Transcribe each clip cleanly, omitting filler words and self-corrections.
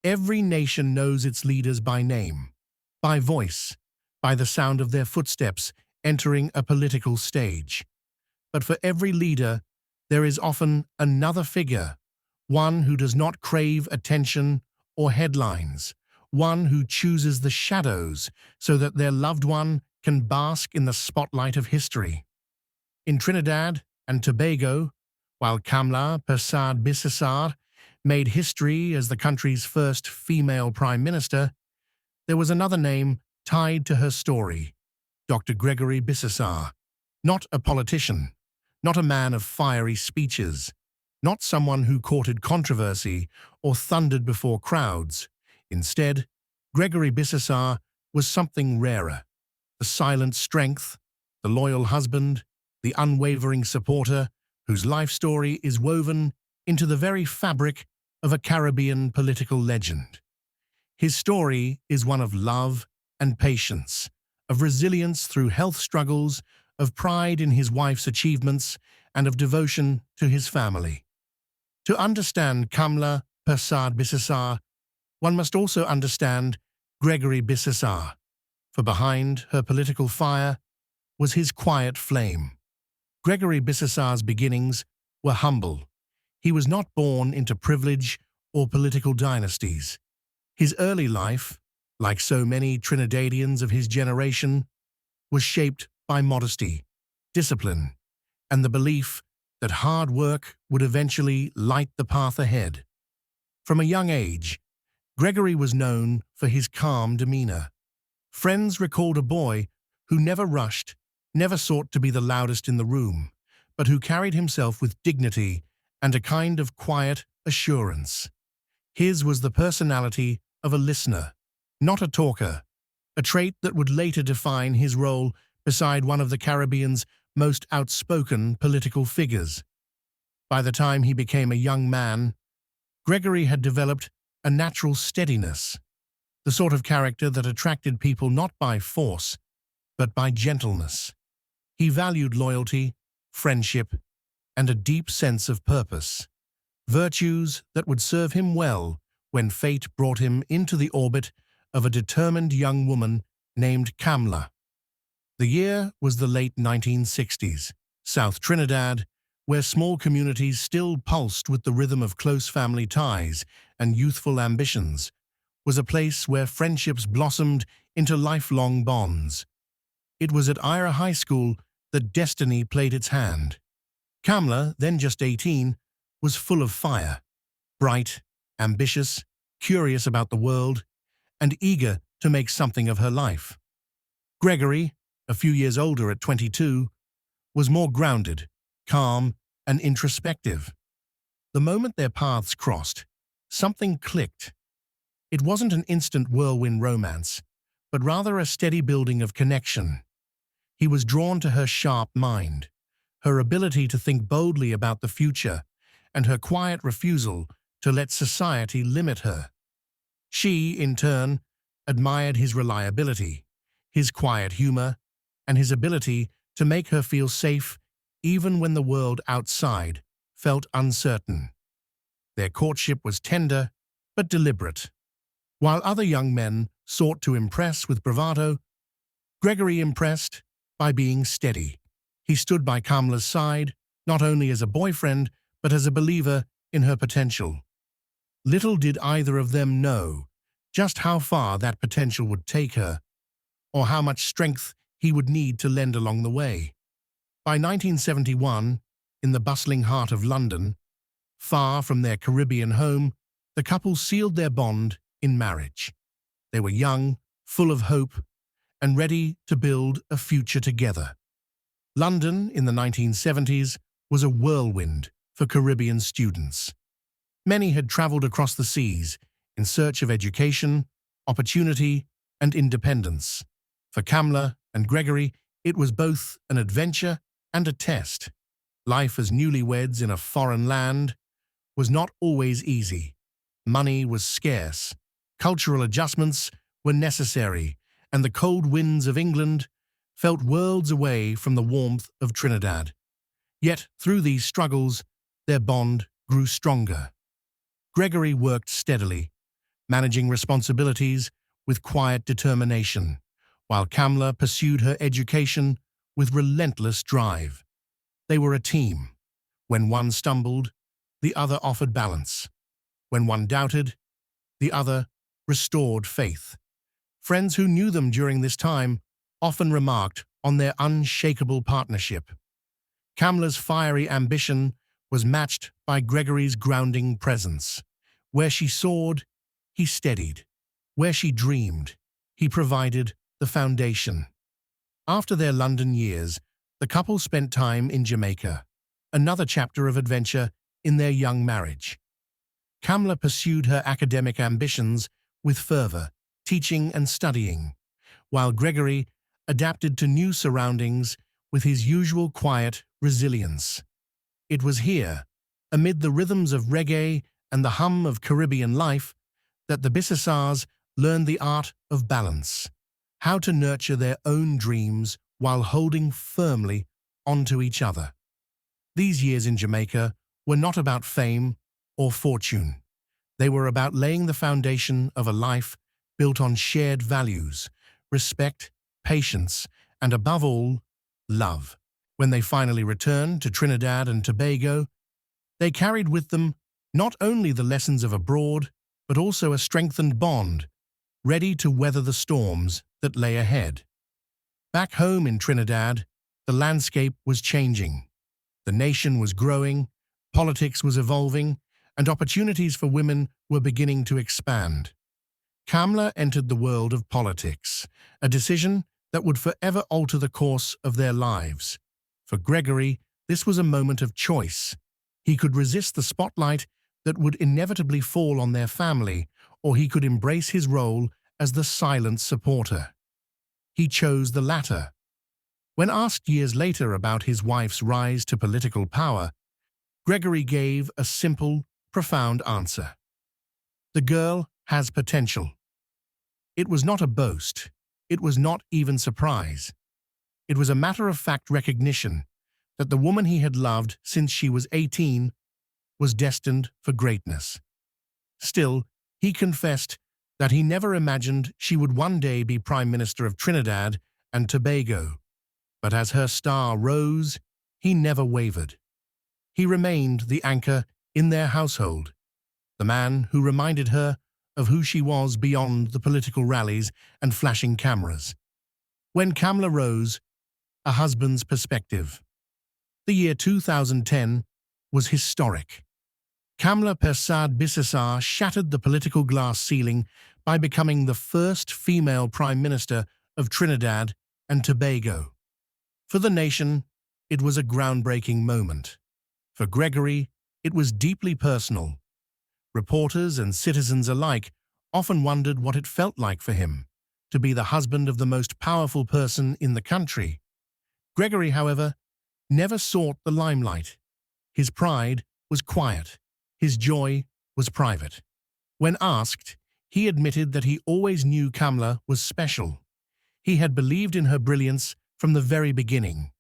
Every nation knows its leaders by name, by voice, by the sound of their footsteps entering a political stage. But for every leader, there is often another figure, one who does not crave attention or headlines, one who chooses the shadows so that their loved one can bask in the spotlight of history. In Trinidad and Tobago, while Kamla Persad-Bissessar made history as the country's first female prime minister, there was another name tied to her story, Dr. Gregory Bissessar. Not a politician, not a man of fiery speeches, not someone who courted controversy or thundered before crowds. Instead, Gregory Bissessar was something rarer: the silent strength, the loyal husband, the unwavering supporter whose life story is woven into the very fabric of a Caribbean political legend. His story is one of love and patience, of resilience through health struggles, of pride in his wife's achievements, and of devotion to his family. To understand Kamla Persad-Bissessar, one must also understand Gregory Bissessar, for behind her political fire was his quiet flame. Gregory Bissessar's beginnings were humble. He was not born into privilege or political dynasties. His early life, like so many Trinidadians of his generation, was shaped by modesty, discipline, and the belief that hard work would eventually light the path ahead. From a young age, Gregory was known for his calm demeanor. Friends recalled a boy who never rushed, never sought to be the loudest in the room, but who carried himself with dignity and a kind of quiet assurance. His was the personality of a listener, not a talker, a trait that would later define his role beside one of the Caribbean's most outspoken political figures. By the time he became a young man, Gregory had developed a natural steadiness, the sort of character that attracted people not by force, but by gentleness. He valued loyalty, friendship, and a deep sense of purpose, virtues that would serve him well when fate brought him into the orbit of a determined young woman named Kamla. The year was the late 1960s. South Trinidad, where small communities still pulsed with the rhythm of close family ties and youthful ambitions, was a place where friendships blossomed into lifelong bonds. It was at Ira High School that destiny played its hand. Kamla, then just 18, was full of fire, bright, ambitious, curious about the world, and eager to make something of her life. Gregory, a few years older at 22, was more grounded, calm, and introspective. The moment their paths crossed, something clicked. It wasn't an instant whirlwind romance, but rather a steady building of connection. He was drawn to her sharp mind, her ability to think boldly about the future, and her quiet refusal to let society limit her. She, in turn, admired his reliability, his quiet humor, and his ability to make her feel safe even when the world outside felt uncertain. Their courtship was tender but deliberate. While other young men sought to impress with bravado, Gregory impressed by being steady. He stood by Kamla's side, not only as a boyfriend, but as a believer in her potential. Little did either of them know just how far that potential would take her, or how much strength he would need to lend along the way. By 1971, in the bustling heart of London, far from their Caribbean home, the couple sealed their bond in marriage. They were young, full of hope, and ready to build a future together. London in the 1970s was a whirlwind for Caribbean students. Many had traveled across the seas in search of education, opportunity, and independence. For Kamla and Gregory, it was both an adventure and a test. Life as newlyweds in a foreign land was not always easy. Money was scarce, cultural adjustments were necessary, and the cold winds of England felt worlds away from the warmth of Trinidad. Yet, through these struggles, their bond grew stronger. Gregory worked steadily, managing responsibilities with quiet determination, while Kamla pursued her education with relentless drive. They were a team. When one stumbled, the other offered balance. When one doubted, the other restored faith. Friends who knew them during this time often remarked on their unshakable partnership. Kamla's fiery ambition was matched by Gregory's grounding presence. Where she soared, he steadied. Where she dreamed, he provided the foundation. After their London years, the couple spent time in Jamaica, another chapter of adventure in their young marriage. Kamla pursued her academic ambitions with fervor, teaching and studying, while Gregory adapted to new surroundings with his usual quiet resilience. It was here, amid the rhythms of reggae and the hum of Caribbean life, that the Bissessars learned the art of balance, how to nurture their own dreams while holding firmly onto each other. These years in Jamaica were not about fame or fortune. They were about laying the foundation of a life built on shared values, respect, patience, and above all, love. When they finally returned to Trinidad and Tobago, they carried with them not only the lessons of abroad, but also a strengthened bond, ready to weather the storms that lay ahead. Back home in Trinidad, the landscape was changing. The nation was growing, politics was evolving, and opportunities for women were beginning to expand. Kamla entered the world of politics, a decision that would forever alter the course of their lives. For Gregory, this was a moment of choice. He could resist the spotlight that would inevitably fall on their family, or he could embrace his role as the silent supporter. He chose the latter. When asked years later about his wife's rise to political power, Gregory gave a simple, profound answer. The girl has potential. It was not a boast. It was not even surprise. It was a matter-of-fact recognition that the woman he had loved since she was 18 was destined for greatness. Still, he confessed that he never imagined she would one day be Prime Minister of Trinidad and Tobago. But as her star rose, he never wavered. He remained the anchor in their household, the man who reminded her of who she was beyond the political rallies and flashing cameras. When Kamla rose, a husband's perspective. The year 2010 was historic. Kamla Persad-Bissessar shattered the political glass ceiling by becoming the first female Prime Minister of Trinidad and Tobago. For the nation, it was a groundbreaking moment. For Gregory, it was deeply personal. Reporters and citizens alike often wondered what it felt like for him to be the husband of the most powerful person in the country. Gregory, however, never sought the limelight. His pride was quiet. His joy was private. When asked, he admitted that he always knew Kamla was special. He had believed in her brilliance from the very beginning.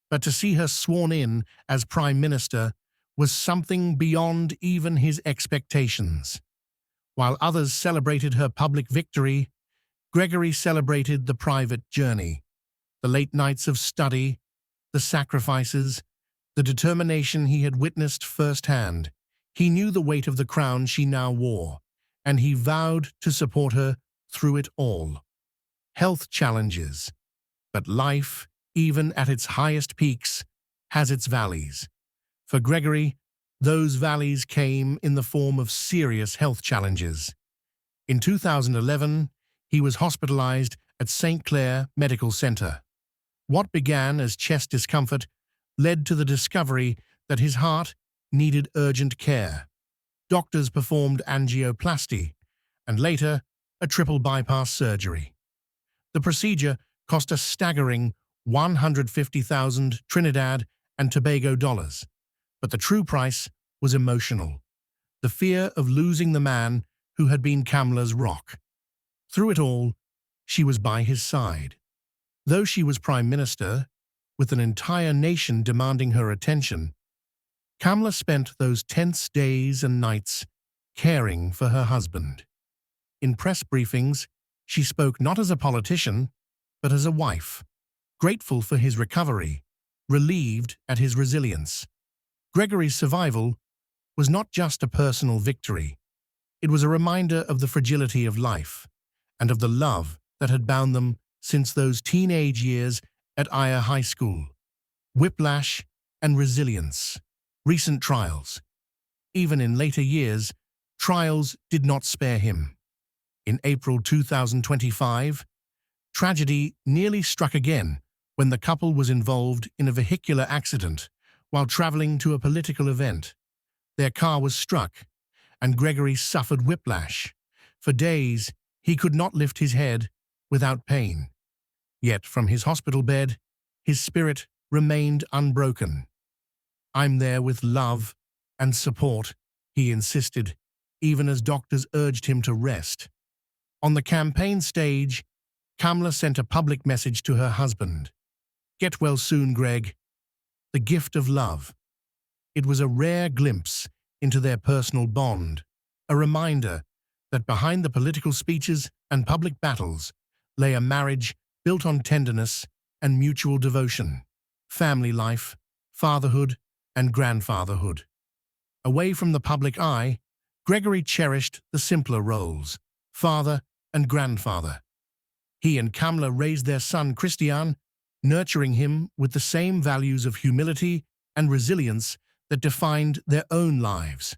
But to see her sworn in as Prime Minister was something beyond even his expectations. While others celebrated her public victory, Gregory celebrated the private journey, the late nights of study, the sacrifices, the determination he had witnessed firsthand. He knew the weight of the crown she now wore, and he vowed to support her through it all. Health challenges, but life, even at its highest peaks, has its valleys. For Gregory, those valleys came in the form of serious health challenges. In 2011, he was hospitalized at St. Clair Medical Center. What began as chest discomfort led to the discovery that his heart needed urgent care. Doctors performed angioplasty and later a triple bypass surgery. The procedure cost a staggering 150,000 Trinidad and Tobago dollars, but the true price was emotional. The fear of losing the man who had been Kamla's rock. Through it all, she was by his side. Though she was Prime Minister, with an entire nation demanding her attention, Kamla spent those tense days and nights caring for her husband. In press briefings, she spoke not as a politician, but as a wife, grateful for his recovery, relieved at his resilience. Gregory's survival was not just a personal victory. It was a reminder of the fragility of life and of the love that had bound them since those teenage years at Aya High School. Whiplash and resilience. Recent trials. Even in later years, trials did not spare him. In April 2025, tragedy nearly struck again when the couple was involved in a vehicular accident while traveling to a political event. Their car was struck, and Gregory suffered whiplash. For days, he could not lift his head without pain. Yet from his hospital bed, his spirit remained unbroken. "I'm there with love and support," he insisted, even as doctors urged him to rest. On the campaign stage, Kamla sent a public message to her husband. "Get well soon, Greg." The gift of love. It was a rare glimpse into their personal bond, a reminder that behind the political speeches and public battles lay a marriage built on tenderness and mutual devotion. Family life, fatherhood, and grandfatherhood. Away from the public eye, Gregory cherished the simpler roles, father and grandfather. He and Kamla raised their son Christian, nurturing him with the same values of humility and resilience that defined their own lives.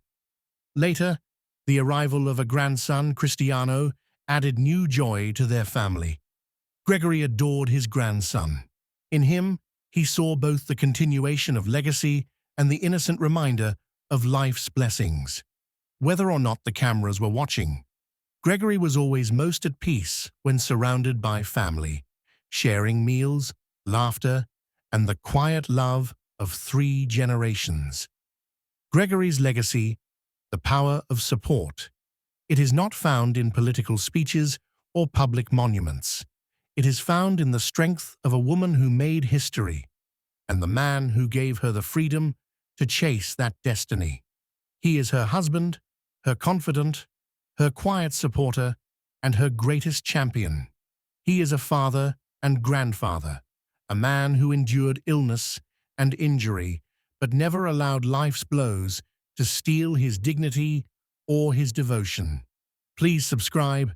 Later, the arrival of a grandson, Cristiano, added new joy to their family. Gregory adored his grandson. In him, he saw both the continuation of legacy and the innocent reminder of life's blessings. Whether or not the cameras were watching, Gregory was always most at peace when surrounded by family, sharing meals, laughter, and the quiet love of 3 generations. Gregory's legacy, the power of support. It is not found in political speeches or public monuments. It is found in the strength of a woman who made history, and the man who gave her the freedom to chase that destiny. He is her husband, her confidant, her quiet supporter, and her greatest champion. He is a father and grandfather, a man who endured illness and injury, but never allowed life's blows to steal his dignity or his devotion. Please subscribe